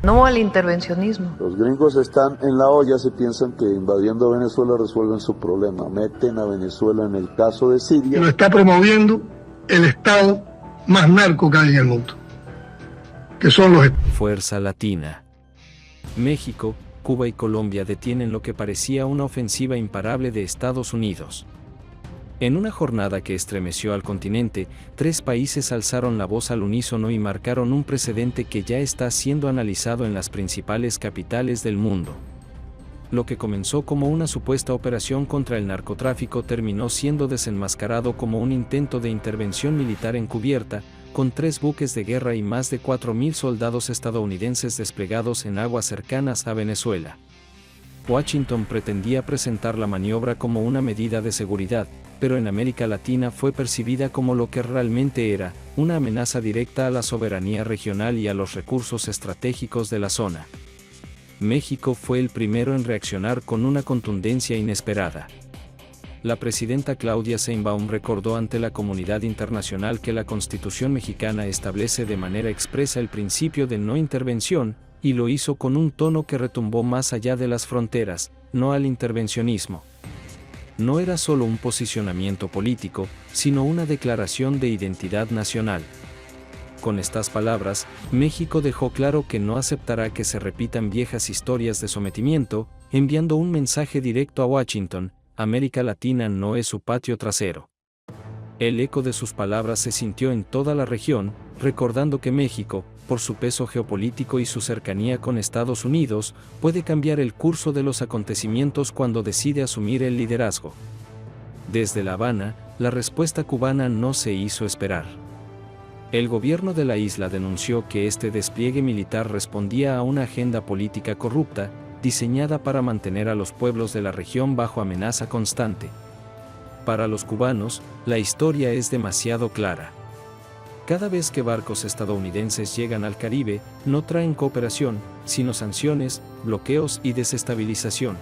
No al intervencionismo. Los gringos están en la olla, se piensan que invadiendo Venezuela resuelven su problema. Meten a Venezuela en el caso de Siria. Lo está promoviendo el Estado más narco que hay en el mundo, que son los... Fuerza Latina. México, Cuba y Colombia detienen lo que parecía una ofensiva imparable de Estados Unidos. En una jornada que estremeció al continente, 3 países alzaron la voz al unísono y marcaron un precedente que ya está siendo analizado en las principales capitales del mundo. Lo que comenzó como una supuesta operación contra el narcotráfico terminó siendo desenmascarado como un intento de intervención militar encubierta, con 3 buques de guerra y más de 4.000 soldados estadounidenses desplegados en aguas cercanas a Venezuela. Washington pretendía presentar la maniobra como una medida de seguridad, pero en América Latina fue percibida como lo que realmente era, una amenaza directa a la soberanía regional y a los recursos estratégicos de la zona. México fue el primero en reaccionar con una contundencia inesperada. La presidenta Claudia Sheinbaum recordó ante la comunidad internacional que la Constitución mexicana establece de manera expresa el principio de no intervención, y lo hizo con un tono que retumbó más allá de las fronteras, no al intervencionismo. No era solo un posicionamiento político, sino una declaración de identidad nacional. Con estas palabras, México dejó claro que no aceptará que se repitan viejas historias de sometimiento, enviando un mensaje directo a Washington: América Latina no es su patio trasero. El eco de sus palabras se sintió en toda la región, recordando que México, por su peso geopolítico y su cercanía con Estados Unidos, puede cambiar el curso de los acontecimientos cuando decide asumir el liderazgo. Desde La Habana, la respuesta cubana no se hizo esperar. El gobierno de la isla denunció que este despliegue militar respondía a una agenda política corrupta, diseñada para mantener a los pueblos de la región bajo amenaza constante. Para los cubanos, la historia es demasiado clara. Cada vez que barcos estadounidenses llegan al Caribe, no traen cooperación, sino sanciones, bloqueos y desestabilización.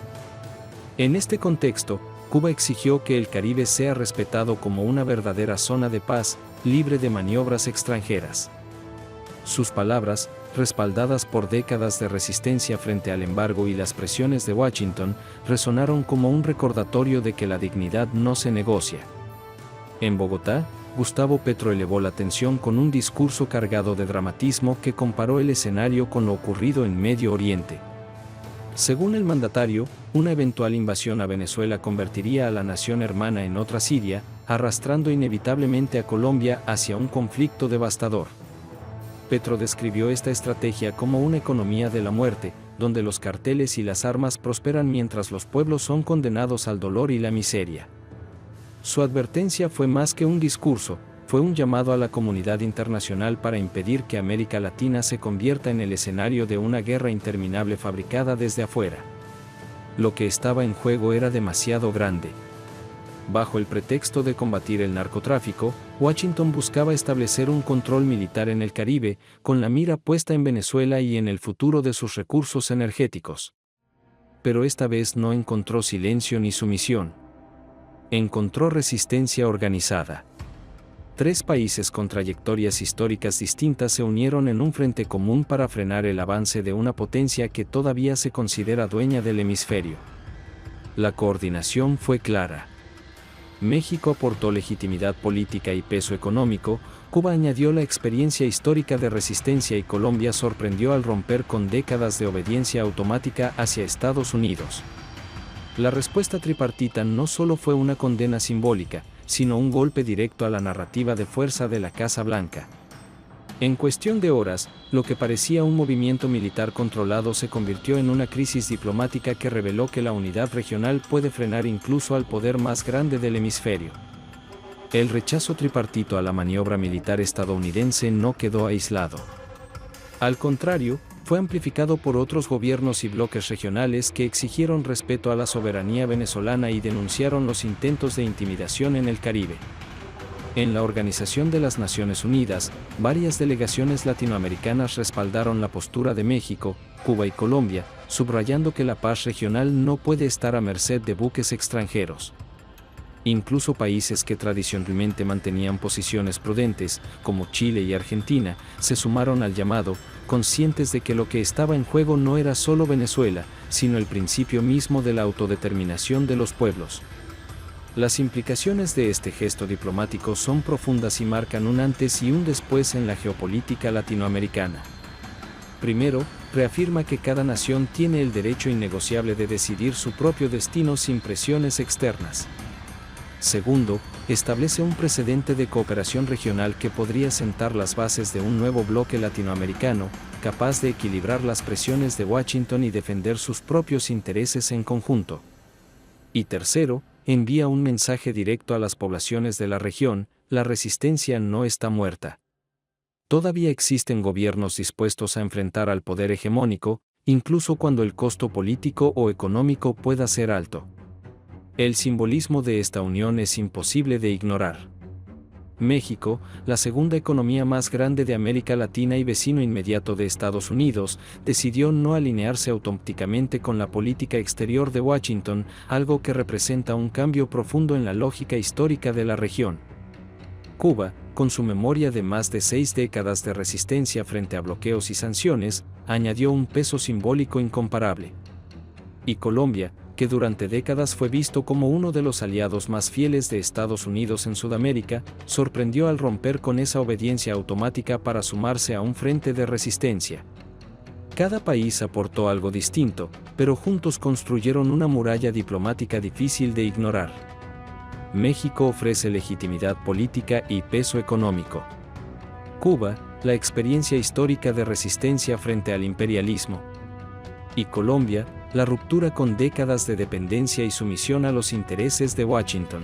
En este contexto, Cuba exigió que el Caribe sea respetado como una verdadera zona de paz, libre de maniobras extranjeras. Sus palabras, respaldadas por décadas de resistencia frente al embargo y las presiones de Washington, resonaron como un recordatorio de que la dignidad no se negocia. En Bogotá, Gustavo Petro elevó la tensión con un discurso cargado de dramatismo que comparó el escenario con lo ocurrido en Medio Oriente. Según el mandatario, una eventual invasión a Venezuela convertiría a la nación hermana en otra Siria, arrastrando inevitablemente a Colombia hacia un conflicto devastador. Petro describió esta estrategia como una economía de la muerte, donde los carteles y las armas prosperan mientras los pueblos son condenados al dolor y la miseria. Su advertencia fue más que un discurso, fue un llamado a la comunidad internacional para impedir que América Latina se convierta en el escenario de una guerra interminable fabricada desde afuera. Lo que estaba en juego era demasiado grande. Bajo el pretexto de combatir el narcotráfico, Washington buscaba establecer un control militar en el Caribe, con la mira puesta en Venezuela y en el futuro de sus recursos energéticos. Pero esta vez no encontró silencio ni sumisión. Encontró resistencia organizada. 3 países con trayectorias históricas distintas se unieron en un frente común para frenar el avance de una potencia que todavía se considera dueña del hemisferio. La coordinación fue clara. México aportó legitimidad política y peso económico, Cuba añadió la experiencia histórica de resistencia y Colombia sorprendió al romper con décadas de obediencia automática hacia Estados Unidos. La respuesta tripartita no solo fue una condena simbólica, sino un golpe directo a la narrativa de fuerza de la Casa Blanca. En cuestión de horas, lo que parecía un movimiento militar controlado se convirtió en una crisis diplomática que reveló que la unidad regional puede frenar incluso al poder más grande del hemisferio. El rechazo tripartito a la maniobra militar estadounidense no quedó aislado. Al contrario, fue amplificado por otros gobiernos y bloques regionales que exigieron respeto a la soberanía venezolana y denunciaron los intentos de intimidación en el Caribe. En la Organización de las Naciones Unidas, varias delegaciones latinoamericanas respaldaron la postura de México, Cuba y Colombia, subrayando que la paz regional no puede estar a merced de buques extranjeros. Incluso países que tradicionalmente mantenían posiciones prudentes, como Chile y Argentina, se sumaron al llamado, conscientes de que lo que estaba en juego no era solo Venezuela, sino el principio mismo de la autodeterminación de los pueblos. Las implicaciones de este gesto diplomático son profundas y marcan un antes y un después en la geopolítica latinoamericana. Primero, reafirma que cada nación tiene el derecho innegociable de decidir su propio destino sin presiones externas. Segundo, establece un precedente de cooperación regional que podría sentar las bases de un nuevo bloque latinoamericano, capaz de equilibrar las presiones de Washington y defender sus propios intereses en conjunto. Y tercero, envía un mensaje directo a las poblaciones de la región: la resistencia no está muerta. Todavía existen gobiernos dispuestos a enfrentar al poder hegemónico, incluso cuando el costo político o económico pueda ser alto. El simbolismo de esta unión es imposible de ignorar. México, la segunda economía más grande de América Latina y vecino inmediato de Estados Unidos, decidió no alinearse automáticamente con la política exterior de Washington, algo que representa un cambio profundo en la lógica histórica de la región. Cuba, con su memoria de más de 6 décadas de resistencia frente a bloqueos y sanciones, añadió un peso simbólico incomparable. Y Colombia, que durante décadas fue visto como uno de los aliados más fieles de Estados Unidos en Sudamérica, sorprendió al romper con esa obediencia automática para sumarse a un frente de resistencia. Cada país aportó algo distinto, pero juntos construyeron una muralla diplomática difícil de ignorar. México ofrece legitimidad política y peso económico. Cuba, la experiencia histórica de resistencia frente al imperialismo. Y Colombia, la ruptura con décadas de dependencia y sumisión a los intereses de Washington.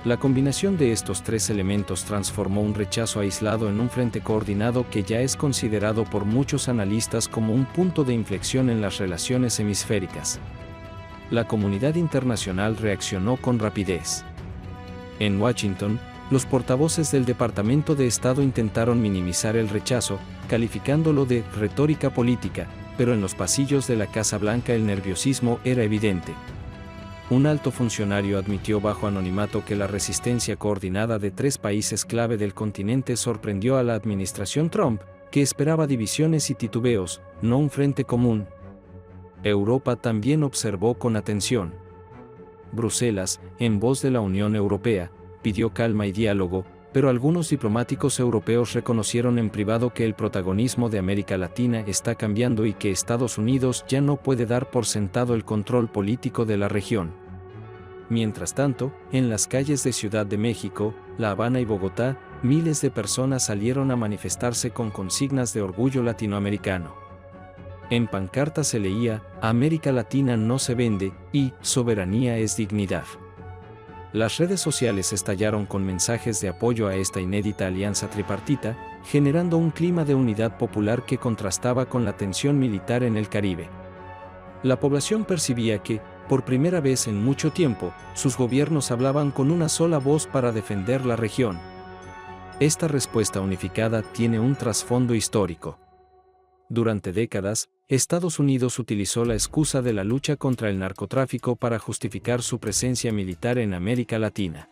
La combinación de estos tres elementos transformó un rechazo aislado en un frente coordinado que ya es considerado por muchos analistas como un punto de inflexión en las relaciones hemisféricas. La comunidad internacional reaccionó con rapidez. En Washington, los portavoces del Departamento de Estado intentaron minimizar el rechazo, calificándolo de retórica política, pero en los pasillos de la Casa Blanca el nerviosismo era evidente. Un alto funcionario admitió bajo anonimato que la resistencia coordinada de 3 países clave del continente sorprendió a la administración Trump, que esperaba divisiones y titubeos, no un frente común. Europa también observó con atención. Bruselas, en voz de la Unión Europea, pidió calma y diálogo, pero algunos diplomáticos europeos reconocieron en privado que el protagonismo de América Latina está cambiando y que Estados Unidos ya no puede dar por sentado el control político de la región. Mientras tanto, en las calles de Ciudad de México, La Habana y Bogotá, miles de personas salieron a manifestarse con consignas de orgullo latinoamericano. En pancartas se leía: América Latina no se vende y soberanía es dignidad. Las redes sociales estallaron con mensajes de apoyo a esta inédita alianza tripartita, generando un clima de unidad popular que contrastaba con la tensión militar en el Caribe. La población percibía que, por primera vez en mucho tiempo, sus gobiernos hablaban con una sola voz para defender la región. Esta respuesta unificada tiene un trasfondo histórico. Durante décadas, Estados Unidos utilizó la excusa de la lucha contra el narcotráfico para justificar su presencia militar en América Latina.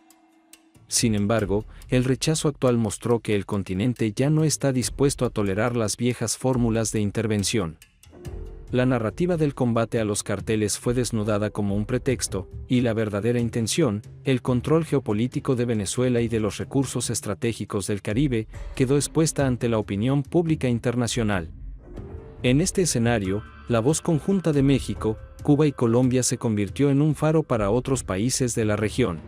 Sin embargo, el rechazo actual mostró que el continente ya no está dispuesto a tolerar las viejas fórmulas de intervención. La narrativa del combate a los carteles fue desnudada como un pretexto, y la verdadera intención, el control geopolítico de Venezuela y de los recursos estratégicos del Caribe, quedó expuesta ante la opinión pública internacional. En este escenario, la voz conjunta de México, Cuba y Colombia se convirtió en un faro para otros países de la región.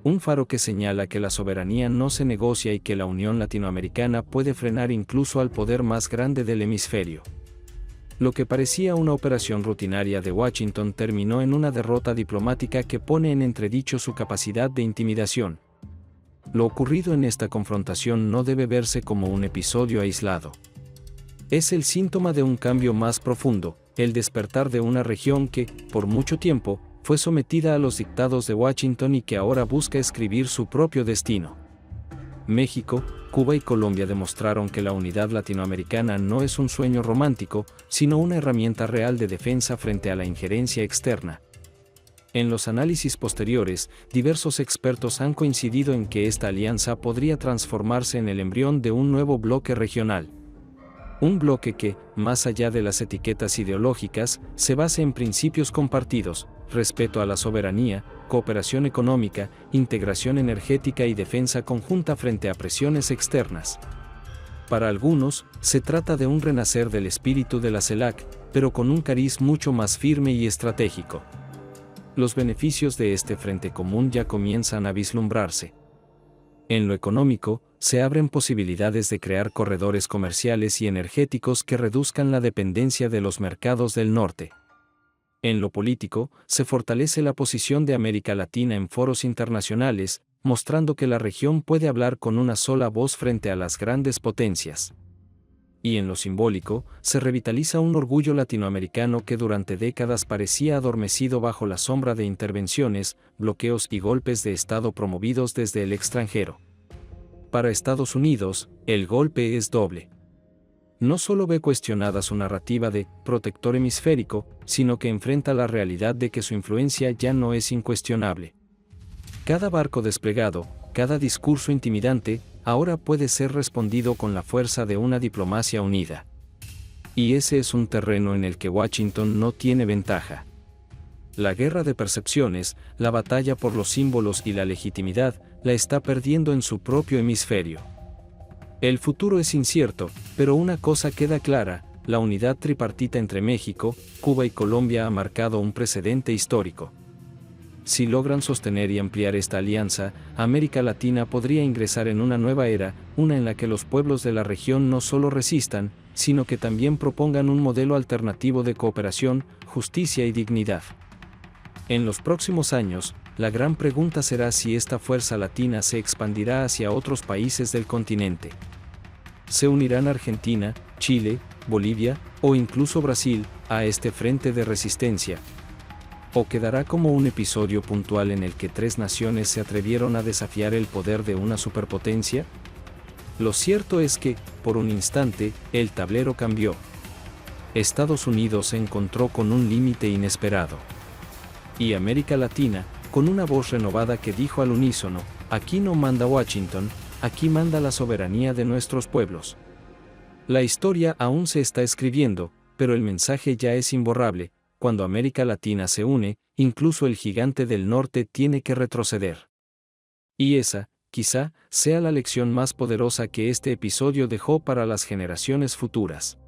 Un faro que señala que la soberanía no se negocia y que la Unión Latinoamericana puede frenar incluso al poder más grande del hemisferio. Lo que parecía una operación rutinaria de Washington terminó en una derrota diplomática que pone en entredicho su capacidad de intimidación. Lo ocurrido en esta confrontación no debe verse como un episodio aislado. Es el síntoma de un cambio más profundo, el despertar de una región que, por mucho tiempo, fue sometida a los dictados de Washington y que ahora busca escribir su propio destino. México, Cuba y Colombia demostraron que la unidad latinoamericana no es un sueño romántico, sino una herramienta real de defensa frente a la injerencia externa. En los análisis posteriores, diversos expertos han coincidido en que esta alianza podría transformarse en el embrión de un nuevo bloque regional. Un bloque que, más allá de las etiquetas ideológicas, se base en principios compartidos: respeto a la soberanía, cooperación económica, integración energética y defensa conjunta frente a presiones externas. Para algunos, se trata de un renacer del espíritu de la CELAC, pero con un cariz mucho más firme y estratégico. Los beneficios de este frente común ya comienzan a vislumbrarse. En lo económico, se abren posibilidades de crear corredores comerciales y energéticos que reduzcan la dependencia de los mercados del norte. En lo político, se fortalece la posición de América Latina en foros internacionales, mostrando que la región puede hablar con una sola voz frente a las grandes potencias. Y en lo simbólico, se revitaliza un orgullo latinoamericano que durante décadas parecía adormecido bajo la sombra de intervenciones, bloqueos y golpes de Estado promovidos desde el extranjero. Para Estados Unidos, el golpe es doble. No solo ve cuestionada su narrativa de protector hemisférico, sino que enfrenta la realidad de que su influencia ya no es incuestionable. Cada barco desplegado, cada discurso intimidante, ahora puede ser respondido con la fuerza de una diplomacia unida. Y ese es un terreno en el que Washington no tiene ventaja. La guerra de percepciones, la batalla por los símbolos y la legitimidad, la está perdiendo en su propio hemisferio. El futuro es incierto, pero una cosa queda clara: la unidad tripartita entre México, Cuba y Colombia ha marcado un precedente histórico. Si logran sostener y ampliar esta alianza, América Latina podría ingresar en una nueva era, una en la que los pueblos de la región no solo resistan, sino que también propongan un modelo alternativo de cooperación, justicia y dignidad. En los próximos años, la gran pregunta será si esta fuerza latina se expandirá hacia otros países del continente. ¿Se unirán Argentina, Chile, Bolivia, o incluso Brasil, a este frente de resistencia? ¿O quedará como un episodio puntual en el que tres naciones se atrevieron a desafiar el poder de una superpotencia? Lo cierto es que, por un instante, el tablero cambió. Estados Unidos se encontró con un límite inesperado. Y América Latina, con una voz renovada que dijo al unísono: aquí no manda Washington, aquí manda la soberanía de nuestros pueblos. La historia aún se está escribiendo, pero el mensaje ya es imborrable: cuando América Latina se une, incluso el gigante del norte tiene que retroceder. Y esa, quizá, sea la lección más poderosa que este episodio dejó para las generaciones futuras.